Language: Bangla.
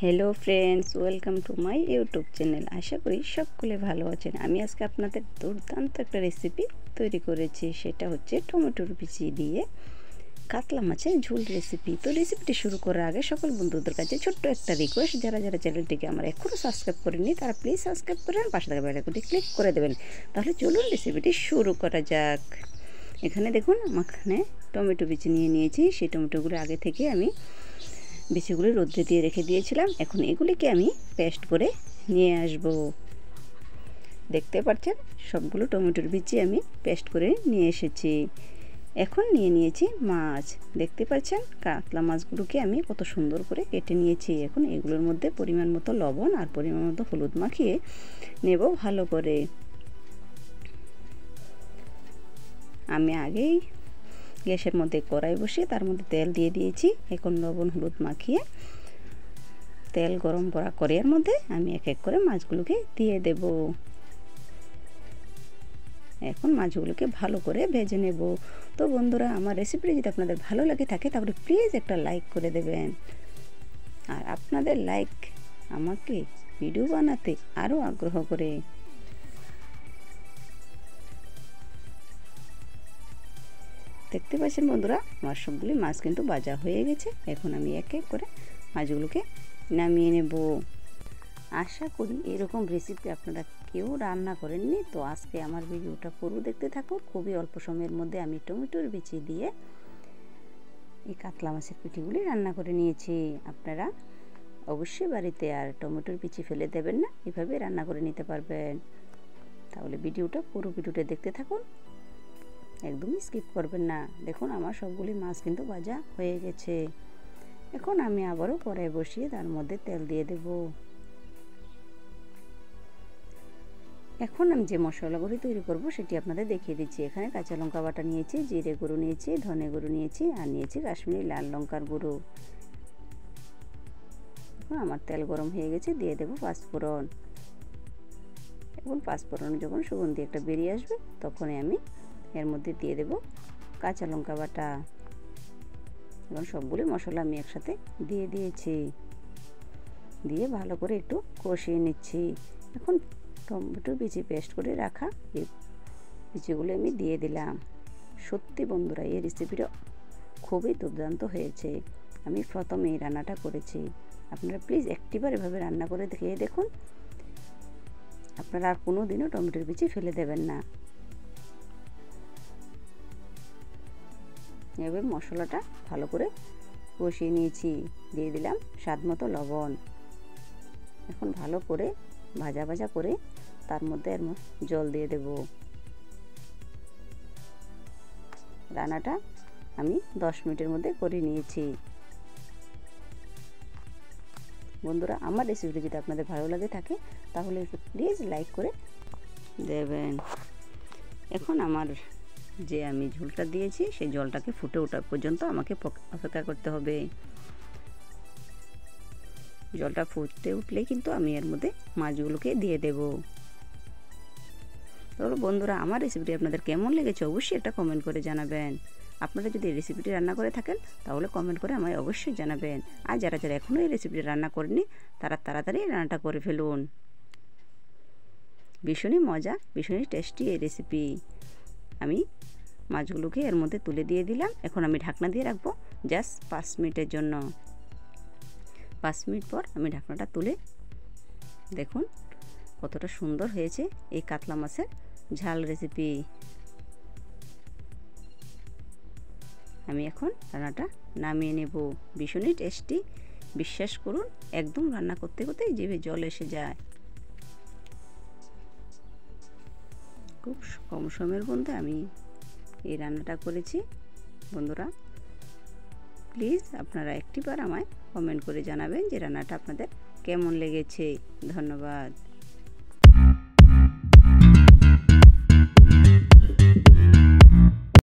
Hello friends, welcome to my YouTube channel. আশা করি সকলে ভালো আছেন। আমি আজকে আপনাদের দুর্দান্ত একটা রেসিপি তৈরি করেছি। সেটা হচ্ছে টমেটোর বিচি দিয়ে কাতলা মাছের ঝোল রেসিপি। তো রেসিপিটি শুরু করার আগে সকল বন্ধুদের কাছে ছোট্ট একটা রিকোয়েস্ট, যারা যারা চ্যানেলটিকে আমার এখনও সাবস্ক্রাইব করেননি তারা প্লিজ সাবস্ক্রাইব করেন, পাশে থাকা বেল আইকনটি ক্লিক করে দেবেন। তাহলে চলুন রেসিপিটি শুরু করা যাক। এখানে দেখুন, এখানে টমেটো বিচি নিয়ে নিয়েছি। সেই টমেটোগুলো আগে থেকে আমি বিচিগুলি রোদ্রে দিয়ে রেখে দিয়েছিলাম। এখন এগুলিকে আমি পেস্ট করে নিয়ে আসব। দেখতে পাচ্ছেন সবগুলো টমেটোর বিচি আমি পেস্ট করে নিয়ে এসেছি। এখন নিয়ে নিয়েছি মাছ। দেখতে পাচ্ছেন কাতলা মাছগুলোকে আমি কত সুন্দর করে কেটে নিয়েছি। এখন এগুলোর মধ্যে পরিমাণ মতো লবণ আর পরিমাণ মতো হলুদ মাখিয়ে নেব ভালো করে। আমি আগেই গ্যাসের মধ্যে কড়াই বসিয়ে তার মধ্যে তেল দিয়ে দিয়েছি। এখন লবণ হলুদ মাখিয়ে তেল গরম করা কড়াইয়ের মধ্যে আমি এক এক করে মাছগুলোকে দিয়ে দেব। এখন মাছগুলোকে ভালো করে ভেজে নেব। তো বন্ধুরা, আমার রেসিপিটি যদি আপনাদের ভালো লাগে থাকে তাহলে প্লিজ একটা লাইক করে দেবেন। আর আপনাদের লাইক আমাকে ভিডিও বানাতে আরও আগ্রহ করে। দেখতে পাচ্ছেন বন্ধুরা, আমার সবগুলি মাছ কিন্তু ভাজা হয়ে গেছে। এখন আমি এক এক করে মাছগুলোকে নামিয়ে নেব। আশা করি এরকম রেসিপি আপনারা কেউ রান্না করেননি। তো আজকে আমার ভিডিওটা পুরো দেখতে থাকুন। খুবই অল্প সময়ের মধ্যে আমি টমেটোর বিচি দিয়ে এই কাতলা মাছের পিঠিগুলি রান্না করে নিয়েছি। আপনারা অবশ্যই বাড়িতে আর টমেটোর বিচি ফেলে দেবেন না, এভাবে রান্না করে নিতে পারবেন। তাহলে পুরো ভিডিওটা দেখতে থাকুন, একদমই স্কিপ করবেন না। দেখুন আমার সবগুলি মাছ কিন্তু ভাজা হয়ে গেছে। এখন আমি আবারও কড়াই বসিয়ে তার মধ্যে তেল দিয়ে দেব। এখন আমি যে মশলাগুলি তৈরি করব সেটি আপনাদের দেখিয়ে দিচ্ছি। এখানে কাঁচা লঙ্কা বাটা নিয়েছি, জিরে গুঁড়ো নিয়েছি, ধনে গুঁড়ো নিয়েছি, আর নিয়েছি কাশ্মীরি লাল লঙ্কার গুঁড়ো। এখন আমার তেল গরম হয়ে গেছে, দিয়ে দেব পাঁচফোড়ন। এখন পাঁচফোড়ন যখন সুগন্ধি একটা বেরিয়ে আসবে তখনই আমি এর মধ্যে দিয়ে দেব কাঁচা লঙ্কা বাটা। এখন সবগুলো মশলা আমি একসাথে দিয়ে দিয়েছি, দিয়ে ভালো করে একটু কষিয়ে নিচ্ছি। এখন টমেটো বিচি পেস্ট করে রাখা এই বিচিগুলো আমি দিয়ে দিলাম। সত্যি বন্ধুরা, এই রেসিপিটা খুবই দুর্দান্ত হয়েছে। আমি প্রথমে এই রান্নাটা করেছি। আপনারা প্লিজ একটিবার এভাবে রান্না করে খেয়ে দেখুন, আপনারা আর কোনো দিনও টমেটোর বিচি ফেলে দেবেন না। এবার মশলাটা ভালো করে কষিয়ে নিয়েছি, দিয়ে দিলাম স্বাদ মতো লবণ। এখন ভালো করে ভাজা ভাজা করে তার মধ্যে জল দিয়ে দেব। রান্নাটা আমি 10 মিনিটের মধ্যে করে নিয়েছি। বন্ধুরা, আমার রেসিপিটি যদি আপনাদের ভালো লাগে থাকে তাহলে প্লিজ লাইক করে দেবেন। এখন আমার যে আমি ঝোলটা দিয়েছি সেই জলটাকে ফুটে ওঠা পর্যন্ত আমাকে অপেক্ষা করতে হবে। জলটা ফুটতে উঠলেই কিন্তু আমি এর মধ্যে মাছগুলোকে দিয়ে দেব। তাহলে বন্ধুরা, আমার রেসিপিটি আপনাদের কেমন লেগেছে অবশ্যই একটা কমেন্ট করে জানাবেন। আপনারা যদি এই রেসিপিটি রান্না করে থাকেন তাহলে কমেন্ট করে আমায় অবশ্যই জানাবেন। আর যারা যারা এখনও এই রেসিপিটি রান্না করেনি তারা তাড়াতাড়ি রান্নাটা করে ফেলুন। ভীষণই মজা, ভীষণই টেস্টি এই রেসিপি। আমি মাছগুলোকে এর মধ্যে তুলে দিয়ে দিলাম। এখন আমি ঢাকনা দিয়ে রাখবো জাস্ট 5 মিনিটের জন্য। 5 মিনিট পর আমি ঢাকনাটা তুলে দেখুন কতটা সুন্দর হয়েছে এই কাতলা মাছের ঝাল রেসিপি। আমি এখন রান্নাটা নামিয়ে নেব। ভীষণই টেস্টি, বিশ্বাস করুন, একদম রান্না করতে করতে জিভে জল এসে যায়। খুব কম সময়ের মধ্যে আমি এই রান্নাটা করেছি। বন্ধুরা, প্লিজ আপনারা একটিবার আমায় কমেন্ট করে জানাবেন যে রান্নাটা আপনাদের কেমন লেগেছে। ধন্যবাদ।